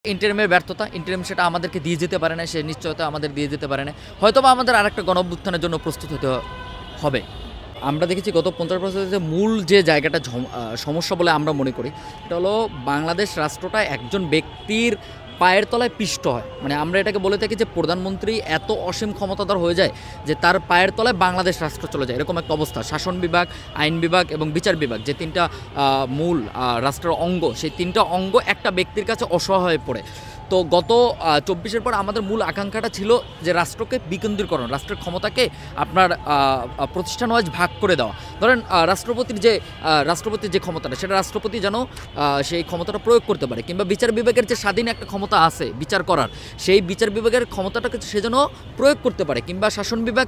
ইন্টারিমের ব্যর্থতা, ইন্টারিম সেটা আমাদেরকে দিয়ে যেতে পারে না, সে নিশ্চয়তা আমাদের দিয়ে যেতে পারে না। হয়তোবা আমাদের আরেকটা গণঅভ্যুত্থানের জন্য প্রস্তুত হতে হবে। আমরা দেখেছি গত ৫০ বছরের যে মূল যে জায়গাটা সমস্যা বলে আমরা মনে করি, এটা হলো বাংলাদেশ রাষ্ট্রটা একজন ব্যক্তির পায়ের তলায় পিষ্ট হয়। মানে আমরা এটাকে বলে থাকি যে প্রধানমন্ত্রী এত অসীম ক্ষমতাধর হয়ে যায় যে তার পায়ের তলায় বাংলাদেশ রাষ্ট্র চলে যায়, এরকম একটা অবস্থা। শাসন বিভাগ, আইন বিভাগ এবং বিচার বিভাগ, যে তিনটা মূল রাষ্ট্রের অঙ্গ, সেই তিনটা অঙ্গ একটা ব্যক্তির কাছে অসহায় হয়ে পড়ে। তো গত ২৪-এর পর আমাদের মূল আকাঙ্ক্ষাটা ছিল যে রাষ্ট্রকে বিকেন্দ্রীকরণ, রাষ্ট্রের ক্ষমতাকে আপনার প্রতিষ্ঠান ওয়াইজ ভাগ করে দেওয়া। ধরেন রাষ্ট্রপতির যে ক্ষমতাটা, সেটা রাষ্ট্রপতি যেন সেই ক্ষমতাটা প্রয়োগ করতে পারে, কিংবা বিচার বিভাগের যে স্বাধীন একটা ক্ষমতা আছে বিচার করার, সেই বিচার বিভাগের ক্ষমতাটাকে সে যেন প্রয়োগ করতে পারে, কিংবা শাসন বিভাগ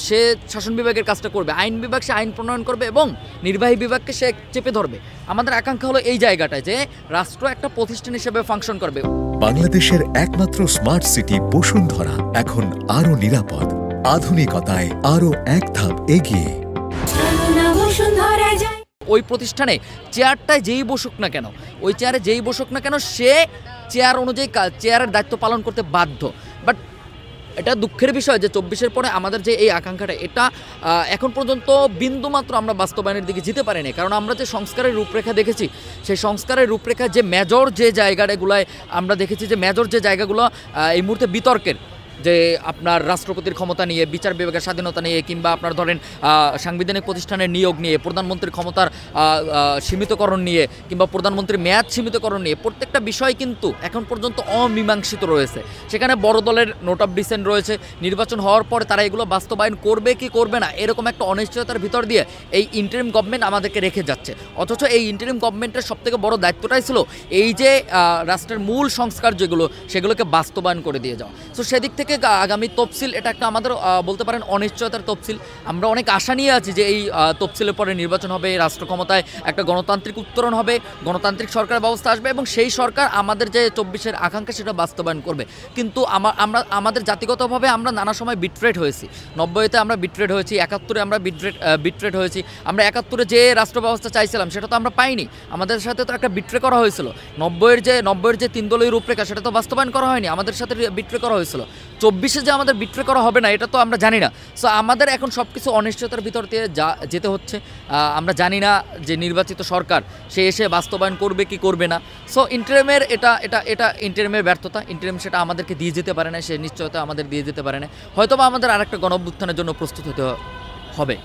সে শাসন বিভাগের কাজটা করবে, আইন বিভাগ সে আইন প্রণয়ন করবে এবং নির্বাহী বিভাগকে সে চেপে ধরবে। আমাদের আকাঙ্ক্ষা হলো এই জায়গাটায় যে রাষ্ট্র একটা প্রতিষ্ঠান হিসেবে ফাংশন করবে। বাংলাদেশের একমাত্র স্মার্ট সিটি বসুন্ধরা এখন আরো নিরাপদ, আধুনিকতায় আরো এক ধাপ এগিয়ে। ওই প্রতিষ্ঠানে চেয়ারটায় যেই বসুক না কেন, ওই চেয়ারে যেই বসুক না কেন, সে চেয়ার অনুযায়ী চেয়ারের দায়িত্ব পালন করতে বাধ্য। বাট এটা দুঃখের বিষয় যে ২৪-এর পরে আমাদের যে এই আকাঙ্ক্ষাটা, এটা এখন পর্যন্ত বিন্দুমাত্র আমরা বাস্তবায়নের দিকে যেতে পারিনি। কারণ আমরা যে সংস্কারের রূপরেখা দেখেছি, সেই সংস্কারের রূপরেখা যে মেজর যে জায়গাগুলোয় আমরা দেখেছি যে মেজর যে জায়গাগুলো এই মুহূর্তে বিতর্কের, যে আপনার রাষ্ট্রপতির ক্ষমতা নিয়ে, বিচার বিভাগের স্বাধীনতা নিয়ে, কিংবা আপনার ধরেন সাংবিধানিক প্রতিষ্ঠানের নিয়োগ নিয়ে, প্রধানমন্ত্রীর ক্ষমতার সীমিতকরণ নিয়ে, কিংবা প্রধানমন্ত্রীর মেয়াদ সীমিতকরণ নিয়ে, প্রত্যেকটা বিষয় কিন্তু এখন পর্যন্ত অমীমাংসিত রয়েছে। সেখানে বড় দলের নোট অফ ডিসেন্ট রয়েছে। নির্বাচন হওয়ার পরে তারা এগুলো বাস্তবায়ন করবে কি করবে না, এরকম একটা অনিশ্চয়তার ভিতর দিয়ে এই ইন্টারিম গভর্নমেন্ট আমাদেরকে রেখে যাচ্ছে। অথচ এই ইন্টারিম গভর্নমেন্টের সবথেকে বড় দায়িত্বটাই ছিল এই যে রাষ্ট্রের মূল সংস্কার যেগুলো, সেগুলোকে বাস্তবায়ন করে দিয়ে যাওয়া। তো সেদিক থেকে আগামী তফসিল, এটা একটা আমাদের বলতে পারেন অনিশ্চয়তার তফসিল। আমরা অনেক আশা নিয়ে আছি যে এই তফসিলের পরে নির্বাচন হবে, রাষ্ট্র ক্ষমতায় একটা গণতান্ত্রিক উত্তরণ হবে, গণতান্ত্রিক সরকার ব্যবস্থা আসবে এবং সেই সরকার আমাদের যে ২৪-এর আকাঙ্ক্ষা সেটা বাস্তবায়ন করবে। কিন্তু আমাদের জাতিগতভাবে আমরা নানা সময় বিট্রেট হয়েছি। ৯০-তে আমরা বিট্রেট হয়েছি, ৭১-এ আমরা বিট্রেট হয়েছি। আমরা ৭১-এ যে রাষ্ট্র ব্যবস্থা চাইছিলাম সেটা তো আমরা পাইনি, আমাদের সাথে তো একটা বিট্রে করা হয়েছিল। ৯০-এর যে ৩ দলীয় রূপরেখা, সেটা তো বাস্তবায়ন করা হয়নি, আমাদের সাথে বিট্রে করা হয়েছিল। ২৪-এ যে আমাদের বিট্রে করা হবে না, এটা তো আমরা জানি না। সো আমাদের এখন সব কিছু অনিশ্চয়তার ভিতর দিয়ে যেতে হচ্ছে। আমরা জানি না যে নির্বাচিত সরকার সে এসে বাস্তবায়ন করবে কি করবে না। সো ইন্টারিমের এটা ইন্টারিমের ব্যর্থতা, ইন্টারিম সেটা আমাদেরকে দিয়ে যেতে পারে না, সে নিশ্চয়তা আমাদের দিয়ে যেতে পারে না। হয়তোবা আমাদের আরেকটা গণঅভ্যুত্থানের জন্য প্রস্তুত হতে হবে।